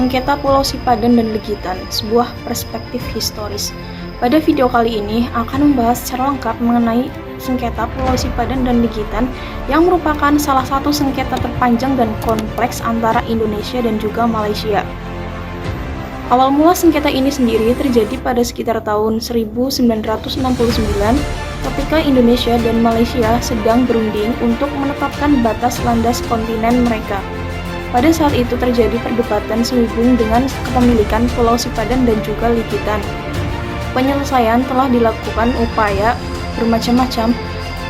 Sengketa Pulau Sipadan dan Legitan, sebuah perspektif historis. Pada video kali ini akan membahas secara lengkap mengenai sengketa Pulau Sipadan dan Legitan yang merupakan salah satu sengketa terpanjang dan kompleks antara Indonesia dan juga Malaysia. Awal mula sengketa ini sendiri terjadi pada sekitar tahun 1969 ketika Indonesia dan Malaysia sedang berunding untuk menetapkan batas landas kontinen mereka. Pada saat itu terjadi perdebatan sehubung dengan kepemilikan Pulau Sipadan dan juga Legitan. Penyelesaian telah dilakukan upaya bermacam-macam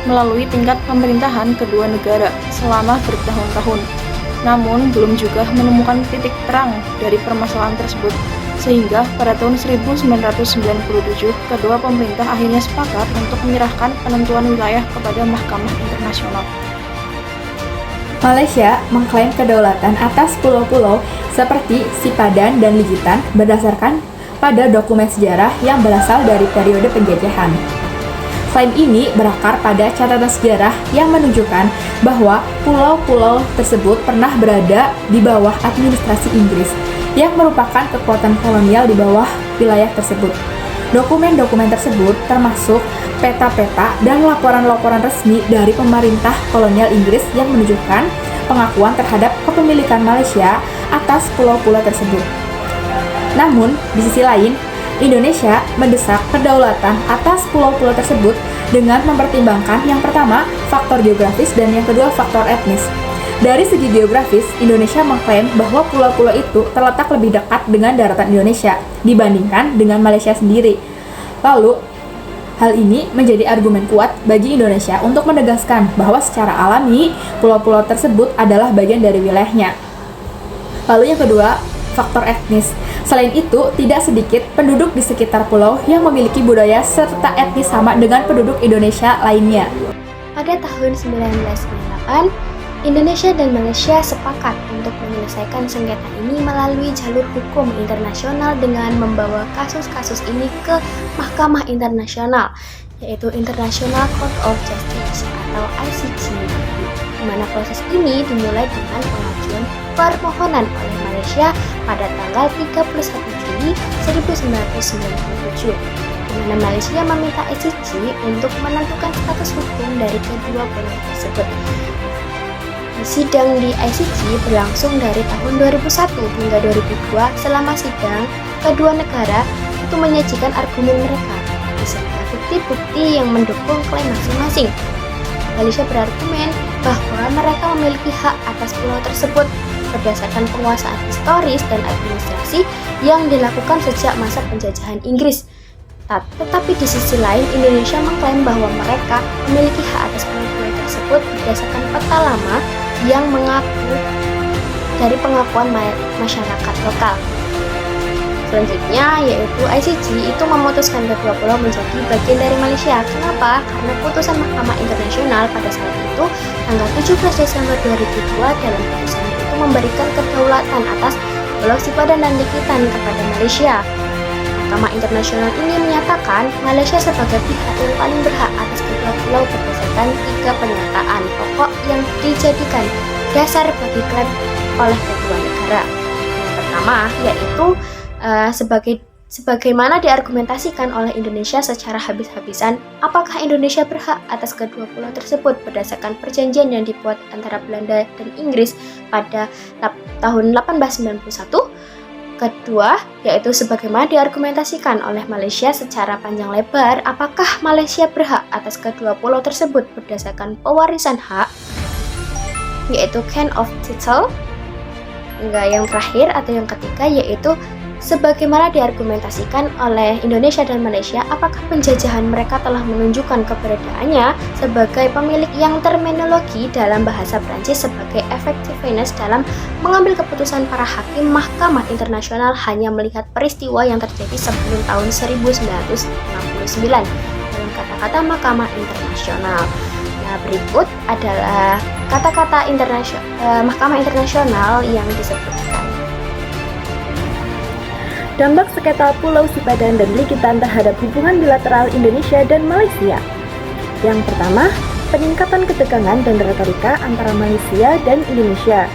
melalui tingkat pemerintahan kedua negara selama bertahun-tahun. Namun belum juga menemukan titik terang dari permasalahan tersebut, sehingga pada tahun 1997 kedua pemerintah akhirnya sepakat untuk menyerahkan penentuan wilayah kepada Mahkamah Internasional. Malaysia mengklaim kedaulatan atas pulau-pulau seperti Sipadan dan Legitan berdasarkan pada dokumen sejarah yang berasal dari periode penjajahan. Klaim ini berakar pada catatan sejarah yang menunjukkan bahwa pulau-pulau tersebut pernah berada di bawah administrasi Inggris yang merupakan kekuatan kolonial di bawah wilayah tersebut. Dokumen-dokumen tersebut termasuk peta-peta dan laporan-laporan resmi dari pemerintah kolonial Inggris yang menunjukkan pengakuan terhadap kepemilikan Malaysia atas pulau-pulau tersebut. Namun, di sisi lain, Indonesia mendesak kedaulatan atas pulau-pulau tersebut dengan mempertimbangkan yang pertama, faktor geografis dan yang kedua, faktor etnis. Dari segi geografis, Indonesia mengklaim bahwa pulau-pulau itu terletak lebih dekat dengan daratan Indonesia dibandingkan dengan Malaysia sendiri. Lalu, hal ini menjadi argumen kuat bagi Indonesia untuk menegaskan bahwa secara alami pulau-pulau tersebut adalah bagian dari wilayahnya. Lalu yang kedua, faktor etnis. Selain itu, tidak sedikit penduduk di sekitar pulau yang memiliki budaya serta etnis sama dengan penduduk Indonesia lainnya. Pada tahun 1998, Indonesia dan Malaysia sepakat untuk menyelesaikan sengketa ini melalui jalur hukum internasional dengan membawa kasus-kasus ini ke Mahkamah Internasional, yaitu International Court of Justice atau ICJ, di mana proses ini dimulai dengan pengajuan permohonan oleh Malaysia pada tanggal 31 Juli 1997, di mana Malaysia meminta ICJ untuk menentukan status hukum dari kedua pulau tersebut. Sidang di ICJ berlangsung dari tahun 2001 hingga 2002. Selama sidang, kedua negara itu menyajikan argumen mereka beserta bukti-bukti yang mendukung klaim masing-masing. Malaysia berargumen bahwa mereka memiliki hak atas pulau tersebut berdasarkan penguasaan historis dan administrasi yang dilakukan sejak masa penjajahan Inggris. Tetapi di sisi lain, Indonesia mengklaim bahwa mereka memiliki hak atas pulau-pulau tersebut berdasarkan peta lama yang mengaku dari pengakuan masyarakat lokal. Selanjutnya yaitu ICJ itu memutuskan kedua pulau menjadi bagian dari Malaysia. Kenapa? Karena putusan Mahkamah Internasional pada saat itu tanggal 17 Desember 2002 dalam putusan itu memberikan kedaulatan atas Pulau Sipadan dan Legitan kepada Malaysia. Mahkamah Internasional ini menyatakan Malaysia sebagai pihak yang paling berhak atas kedua pulau berdasarkan 3 pernyataan pokok yang dijadikan dasar bagi klaim oleh kedua negara. Yang pertama yaitu sebagaimana diargumentasikan oleh Indonesia secara habis-habisan, apakah Indonesia berhak atas kedua pulau tersebut berdasarkan perjanjian yang dibuat antara Belanda dan Inggris pada tahun 1891. Kedua, yaitu sebagaimana diargumentasikan oleh Malaysia secara panjang lebar, apakah Malaysia berhak atas kedua pulau tersebut berdasarkan pewarisan hak, yaitu Claim of Title. Yang terakhir atau yang ketiga yaitu sebagaimana diargumentasikan oleh Indonesia dan Malaysia, apakah penjajahan mereka telah menunjukkan keberadaannya sebagai pemilik yang terminologi dalam bahasa Prancis sebagai effectiveness dalam mengambil keputusan para hakim Mahkamah Internasional hanya melihat peristiwa yang terjadi sebelum tahun 1969 dalam kata-kata Mahkamah Internasional. Nah, berikut adalah kata-kata Mahkamah Internasional yang disebutkan. Dampak sengketa Pulau Sipadan dan Legitan terhadap hubungan bilateral Indonesia dan Malaysia. Yang pertama, peningkatan ketegangan dan retorika antara Malaysia dan Indonesia.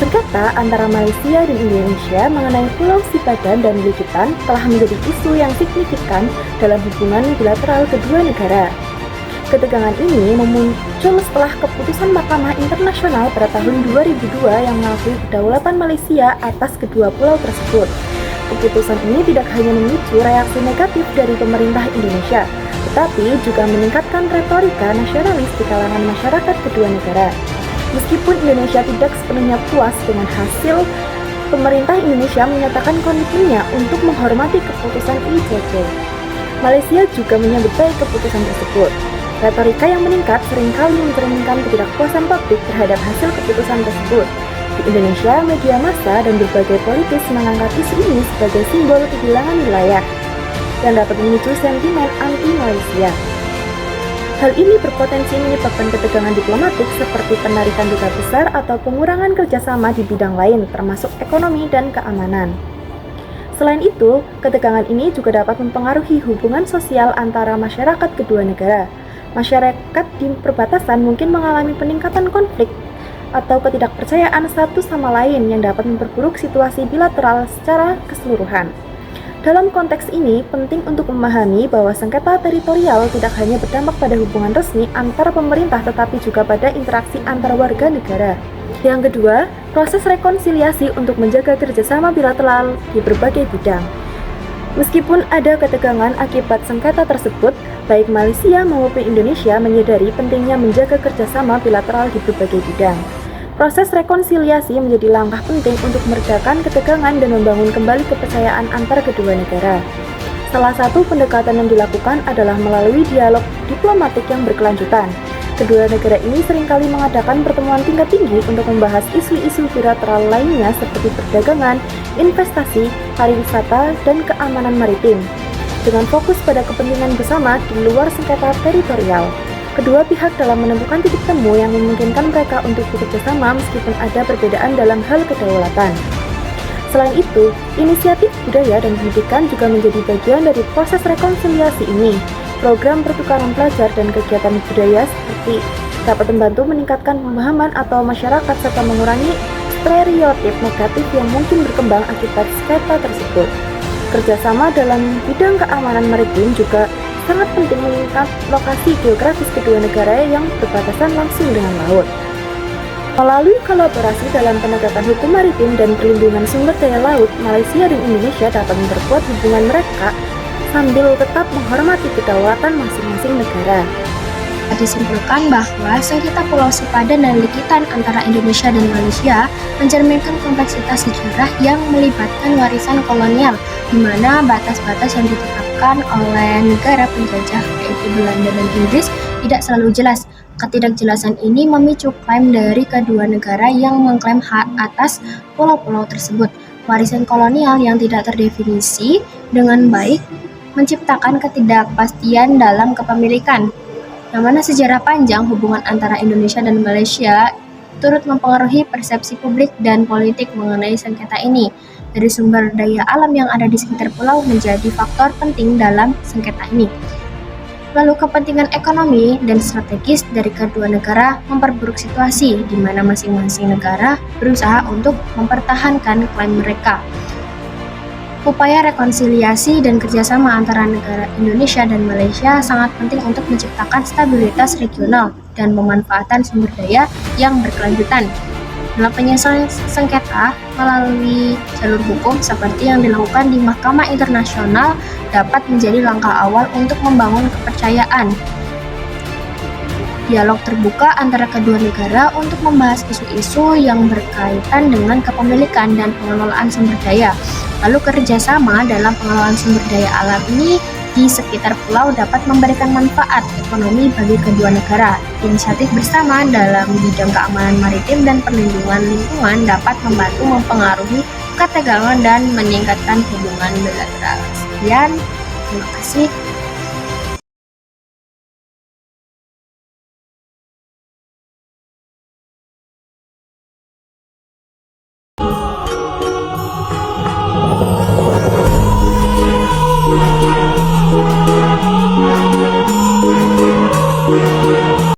Sengketa antara Malaysia dan Indonesia mengenai Pulau Sipadan dan Likitan telah menjadi isu yang signifikan dalam hubungan bilateral kedua negara. Ketegangan ini muncul setelah keputusan Mahkamah Internasional pada tahun 2002 yang mengakui kedaulatan Malaysia atas kedua pulau tersebut. Keputusan ini tidak hanya memicu reaksi negatif dari pemerintah Indonesia, tetapi juga meningkatkan retorika nasionalis di kalangan masyarakat kedua negara. Meskipun Indonesia tidak sepenuhnya puas dengan hasil, pemerintah Indonesia menyatakan komitmennya untuk menghormati keputusan ICJ. Malaysia juga menyambut baik keputusan tersebut. Retorika yang meningkat seringkali mencerminkan ketidakpuasan publik terhadap hasil keputusan tersebut. Di Indonesia, media massa dan berbagai politis mengangkat isu ini sebagai simbol kehilangan wilayah yang dapat memicu sentimen anti-Malaysia. Hal ini berpotensi menyebabkan ketegangan diplomatik seperti penarikan duta besar atau pengurangan kerjasama di bidang lain, termasuk ekonomi dan keamanan. Selain itu, ketegangan ini juga dapat mempengaruhi hubungan sosial antara masyarakat kedua negara. Masyarakat di perbatasan mungkin mengalami peningkatan konflik atau ketidakpercayaan satu sama lain yang dapat memperburuk situasi bilateral secara keseluruhan. Dalam konteks ini, penting untuk memahami bahwa sengketa teritorial tidak hanya berdampak pada hubungan resmi antar pemerintah tetapi juga pada interaksi antar warga negara. Yang kedua, proses rekonsiliasi untuk menjaga kerjasama bilateral di berbagai bidang. Meskipun ada ketegangan akibat sengketa tersebut, baik Malaysia maupun Indonesia menyadari pentingnya menjaga kerjasama bilateral di berbagai bidang. Proses rekonsiliasi menjadi langkah penting untuk meredakan ketegangan dan membangun kembali kepercayaan antar kedua negara. Salah satu pendekatan yang dilakukan adalah melalui dialog diplomatik yang berkelanjutan. Kedua negara ini seringkali mengadakan pertemuan tingkat tinggi untuk membahas isu-isu bilateral lainnya seperti perdagangan, investasi, pariwisata, dan keamanan maritim. Dengan fokus pada kepentingan bersama di luar sengketa teritorial. Kedua pihak dalam menemukan titik temu yang memungkinkan mereka untuk bekerjasama meskipun ada perbedaan dalam hal kedaulatan. Selain itu, inisiatif budaya dan pendidikan juga menjadi bagian dari proses rekonsiliasi ini. Program pertukaran pelajar dan kegiatan budaya seperti dapat membantu meningkatkan pemahaman atau masyarakat serta mengurangi stereotip negatif yang mungkin berkembang akibat sengketa tersebut. Kerjasama dalam bidang keamanan maritim juga sangat penting mengingat lokasi geografis kedua negara yang berbatasan langsung dengan laut. Melalui kolaborasi dalam penegakan hukum maritim dan perlindungan sumber daya laut, Malaysia dan Indonesia dapat memperkuat hubungan mereka sambil tetap menghormati kedaulatan masing-masing negara. Disimpulkan bahwa sengketa Pulau Sipadan dan Likitan antara Indonesia dan Malaysia mencerminkan kompleksitas sejarah yang melibatkan warisan kolonial, di mana batas-batas yang ditetapkan oleh negara penjajah yaitu Belanda dan Inggris tidak selalu jelas. Ketidakjelasan ini memicu klaim dari kedua negara yang mengklaim hak atas pulau-pulau tersebut. Warisan kolonial yang tidak terdefinisi dengan baik menciptakan ketidakpastian dalam kepemilikan, yang mana sejarah panjang hubungan antara Indonesia dan Malaysia turut mempengaruhi persepsi publik dan politik mengenai sengketa ini. Dari sumber daya alam yang ada di sekitar pulau menjadi faktor penting dalam sengketa ini. Lalu kepentingan ekonomi dan strategis dari kedua negara memperburuk situasi di mana masing-masing negara berusaha untuk mempertahankan klaim mereka. Upaya rekonsiliasi dan kerjasama antara negara Indonesia dan Malaysia sangat penting untuk menciptakan stabilitas regional dan pemanfaatan sumber daya yang berkelanjutan. Dalam penyelesaian sengketa melalui jalur hukum seperti yang dilakukan di Mahkamah Internasional dapat menjadi langkah awal untuk membangun kepercayaan. Dialog terbuka antara kedua negara untuk membahas isu-isu yang berkaitan dengan kepemilikan dan pengelolaan sumber daya. Lalu kerjasama dalam pengelolaan sumber daya alam ini di sekitar pulau dapat memberikan manfaat ekonomi bagi kedua negara. Inisiatif bersama dalam bidang keamanan maritim dan perlindungan lingkungan dapat membantu mempengaruhi ketegangan dan meningkatkan hubungan bilateral. Sekian, terima kasih.